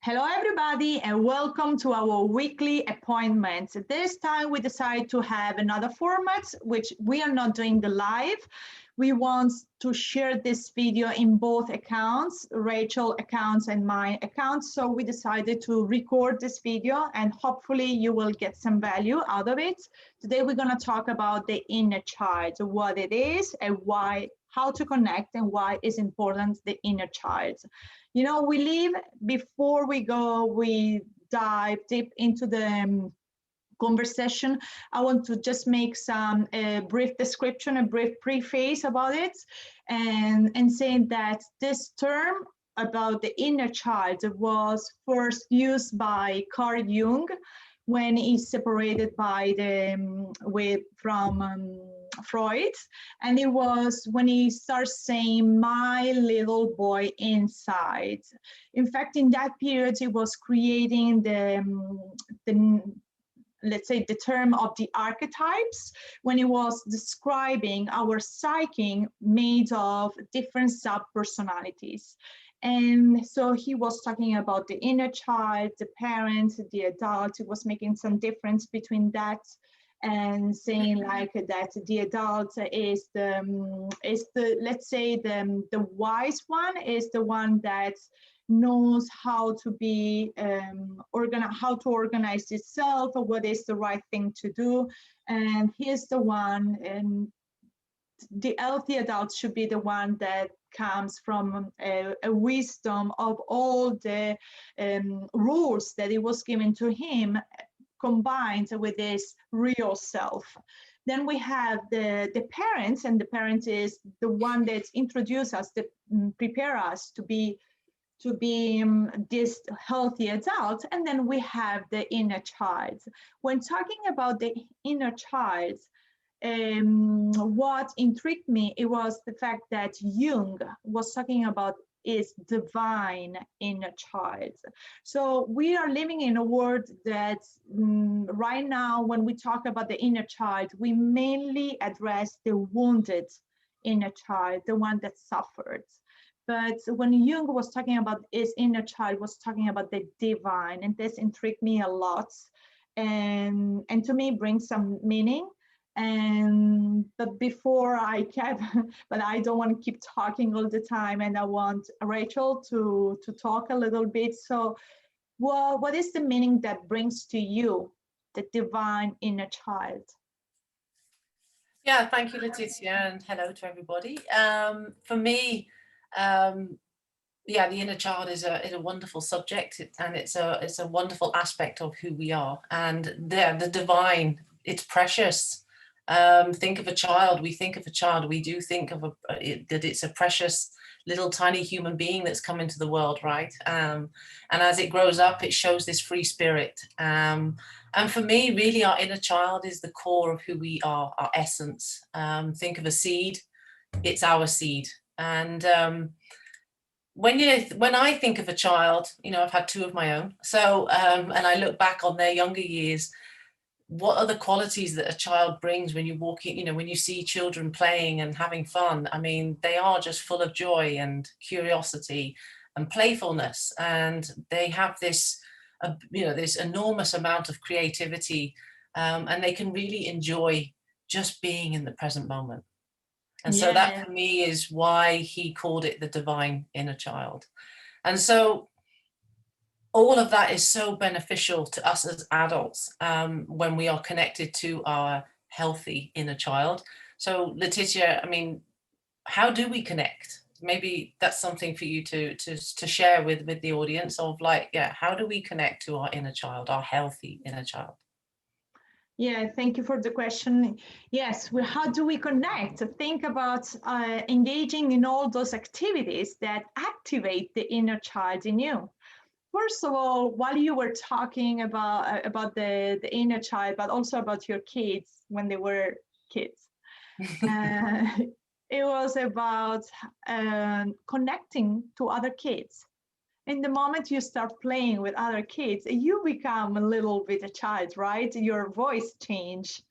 Hello, everybody, and welcome to our weekly appointment. This time we decided to have another format, which we are not doing the live. We want to share this video in both accounts, Rachel accounts and my account. So we decided to record this video and hopefully you will get some value out of it. Today we're going to talk about the inner child, what it is and why, how to connect and why is important the inner child. You know, before we dive deep into the conversation, I want to just make some brief description, a brief preface about it, and saying that this term about the inner child was first used by Carl Jung when he's separated by from Freud, and it was when he starts saying my little boy inside. In fact, in that period, he was creating the let's say the term of the archetypes when he was describing our psyche made of different sub-personalities. And so he was talking about the inner child, the parent, the adult. He was making some difference between that and saying like that the adult is the let's say the wise one, is the one that knows how to be how to organize itself, or what is the right thing to do, and he's the one, and the healthy adult should be the one that comes from a wisdom of all the rules that it was given to him, combined with this real self. Then we have the parents, and the parent is the one that introduces us, that prepare us to be this healthy adult. And then we have the inner child. When talking about the inner child, what intrigued me, it was the fact that Jung was talking about is divine inner child. So we are living in a world that right now, when we talk about the inner child, we mainly address the wounded inner child, the one that suffered. But when Jung was talking about his inner child, was talking about the divine, and this intrigued me a lot, and to me brings some meaning. But before I kept, but I don't want to keep talking all the time, and I want Rachel to talk a little bit. So, well, what is the meaning that brings to you the divine inner child? Yeah, thank you, Letizia, and hello to everybody. For me, yeah, the inner child is a wonderful subject, and it's a wonderful aspect of who we are, and the divine. It's precious. Think of a child. We think of a child. We do think of that it's a precious little tiny human being that's come into the world, right? And as it grows up, it shows this free spirit. And for me, really, our inner child is the core of who we are, our essence. Think of a seed. It's our seed. And when I think of a child, you know, I've had two of my own. So, and I look back on their younger years, what are the qualities that a child brings when you walk in, you know, when you see children playing and having fun? I mean, they are just full of joy and curiosity and playfulness. And they have this, you know, this enormous amount of creativity, and they can really enjoy just being in the present moment. And so that for me is why he called it the divine inner child. And so all of that is so beneficial to us as adults when we are connected to our healthy inner child. So Letizia, I mean, how do we connect? Maybe that's something for you to share with the audience of, like, yeah, how do we connect to our inner child, our healthy inner child? Yeah, thank you for the question. Yes, how do we connect? Think about engaging in all those activities that activate the inner child in you. First of all, while you were talking about the inner child, but also about your kids when they were kids, it was about connecting to other kids. In the moment you start playing with other kids, you become a little bit a child, right? Your voice change,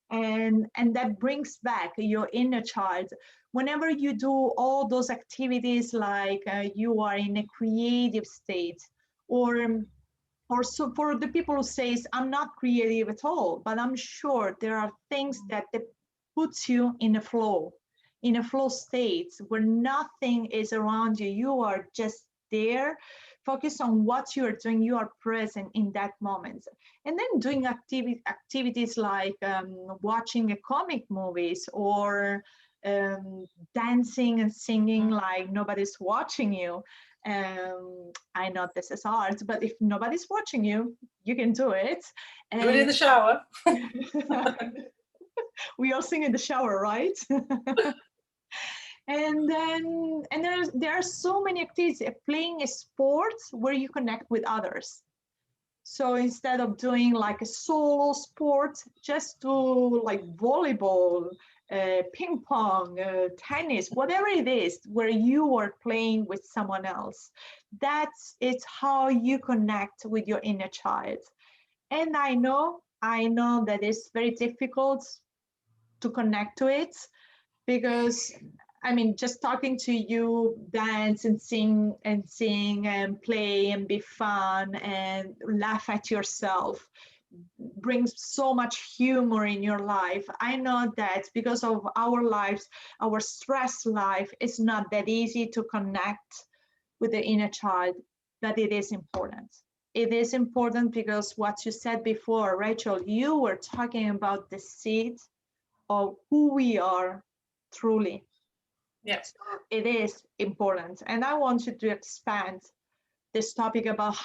and that brings back your inner child. Whenever you do all those activities, like you are in a creative state, or so for the people who says I'm not creative at all, but I'm sure there are things that puts you in a flow state where nothing is around you. You are just there, focus on what you are doing. You are present in that moment, and then doing activities like watching a comic movies or dancing and singing like nobody's watching you. I know this is hard, but if nobody's watching you, you can do it. Do it in the shower. We all sing in the shower, right? And then there are so many activities. Playing a sport where you connect with others. So instead of doing like a solo sport, just do like volleyball, ping pong, tennis, whatever it is, where you are playing with someone else. That's it's how you connect with your inner child. And I know that it's very difficult to connect to it, because I mean, just talking to you, dance and sing and play and be fun and laugh at yourself brings so much humor in your life. I know that because of our lives, our stress life, it's not that easy to connect with the inner child, but it is important. It is important because what you said before, Rachel, you were talking about the seed of who we are truly. Yes, so it is important. And I want you to expand this topic about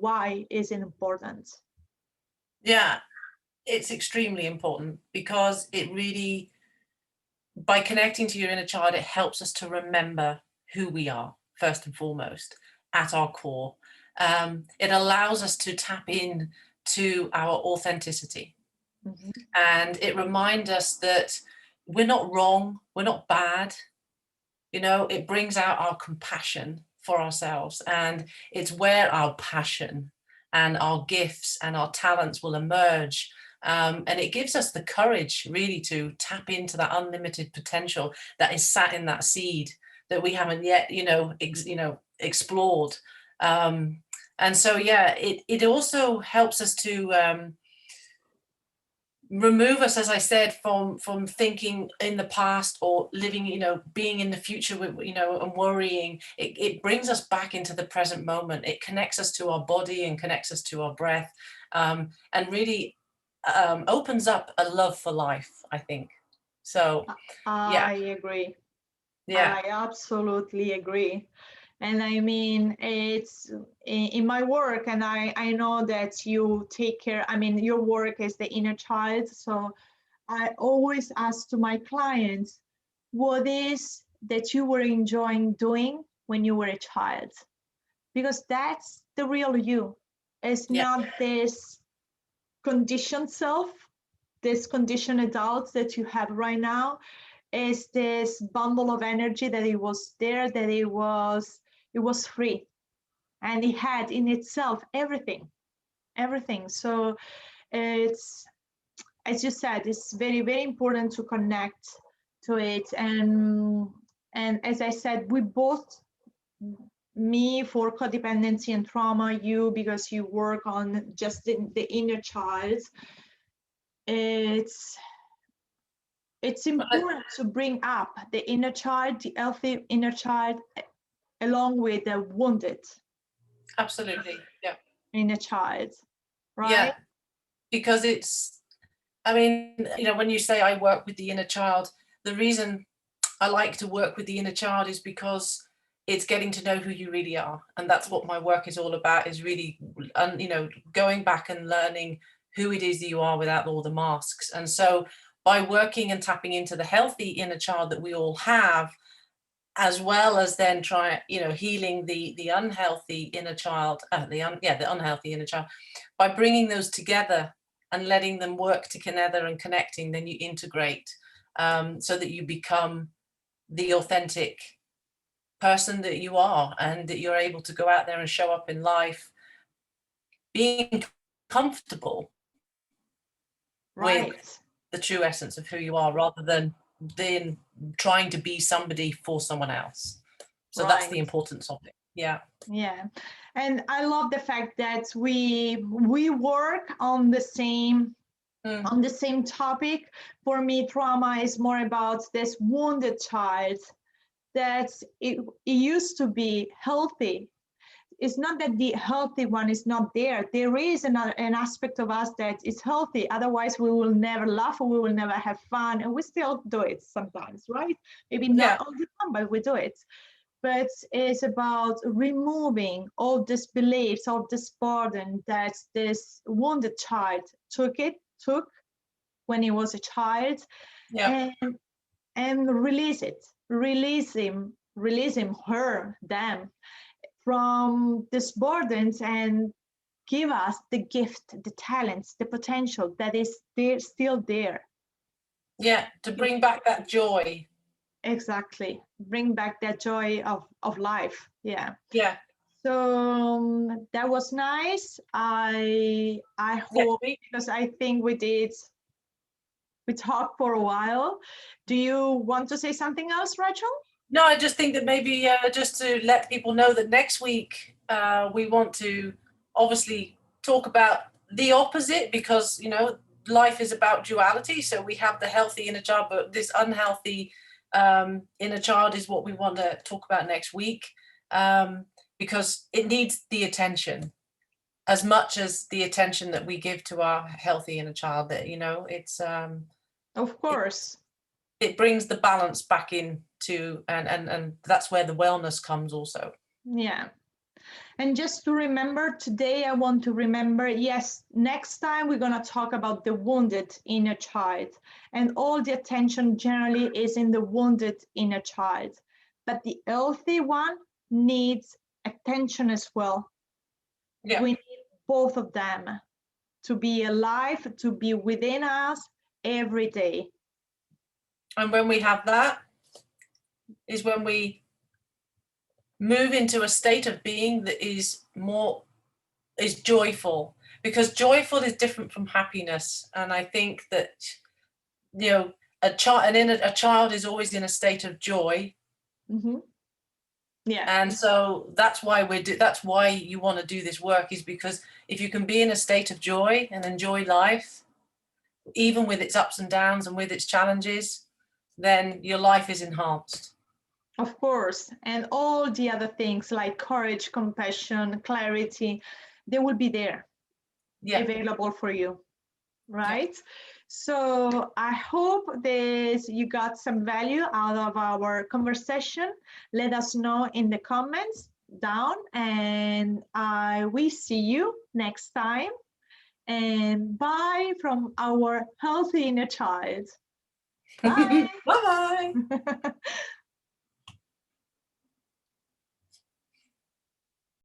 why is it important? Yeah, it's extremely important because it really, by connecting to your inner child, it helps us to remember who we are, first and foremost, at our core. It allows us to tap in to our authenticity. Mm-hmm. And it reminds us that we're not wrong, we're not bad. You know, it brings out our compassion for ourselves, and it's where our passion and our gifts and our talents will emerge. And it gives us the courage really to tap into that unlimited potential that is sat in that seed that we haven't yet, explored. And so, yeah, it also helps us to remove us, as I said, from thinking in the past or living, being in the future, and worrying. It brings us back into the present moment. It connects us to our body and connects us to our breath, and really opens up a love for life, I think. So yeah, I agree. yeah, I absolutely agree. And I mean, it's in my work, and I know that you take care, I mean, your work is the inner child. So I always ask to my clients, what is that you were enjoying doing when you were a child? Because that's the real you. It's yeah, not this conditioned self, this conditioned adult that you have right now. Is this bundle of energy that it was there, that it was free, and it had in itself everything. So it's, as you said, it's very, very important to connect to it. And as I said, we both, me for codependency and trauma, you because you work on just the inner child. It's important to bring up the inner child, the healthy inner child, along with the wounded. Absolutely, yeah, inner child, right? Yeah, because it's, I mean, when you say I work with the inner child, the reason I like to work with the inner child is because it's getting to know who you really are. And that's what my work is all about, is really, going back and learning who it is that you are without all the masks. And so by working and tapping into the healthy inner child that we all have, as well as then healing the unhealthy inner child, the unhealthy inner child, by bringing those together and letting them work together and connecting, then you integrate, so that you become the authentic person that you are, and that you're able to go out there and show up in life being comfortable with the true essence of who you are, rather than trying to be somebody for someone else. So that's the importance of it. Yeah. Yeah, and I love the fact that we work on the same topic. For me, trauma is more about this wounded child that it used to be healthy. It's not that the healthy one is not there. There is an aspect of us that is healthy. Otherwise, we will never laugh or we will never have fun. And we still do it sometimes, right? Maybe not Yeah. all the time, but we do it. But it's about removing all these beliefs, all this burden that this wounded child took when he was a child, Yeah. and release it, release him, her, them from these burdens, and give us the gift, the talents, the potential that is there, still there. Yeah, to bring back that joy. Exactly. Bring back that joy of life. Yeah. Yeah. So that was nice. I hope, because I think we talked for a while. Do you want to say something else, Rachel? No, I just think that maybe just to let people know that next week we want to obviously talk about the opposite, because, you know, life is about duality. So we have the healthy inner child, but this unhealthy inner child is what we want to talk about next week, because it needs the attention as much as the attention that we give to our healthy inner child. That, you know, it's Of course. it brings the balance back in to, and that's where the wellness comes also. Yeah. And just to remember, today I want to remember, yes, next time we're going to talk about the wounded inner child, and all the attention generally is in the wounded inner child, but the healthy one needs attention as well. Yeah. We need both of them to be alive, to be within us every day. And when we have that is when we move into a state of being that is joyful, because joyful is different from happiness. And I think that, you know, a child is always in a state of joy. Mm-hmm. Yeah. And so that's why that's why you want to do this work, is because if you can be in a state of joy and enjoy life, even with its ups and downs and with its challenges, then your life is enhanced. Of course. And all the other things like courage, compassion, clarity, they will be there, available for you, right? So I hope you got some value out of our conversation. Let us know in the comments down, and I will see you next time. And bye from our healthy inner child. Bye. Bye.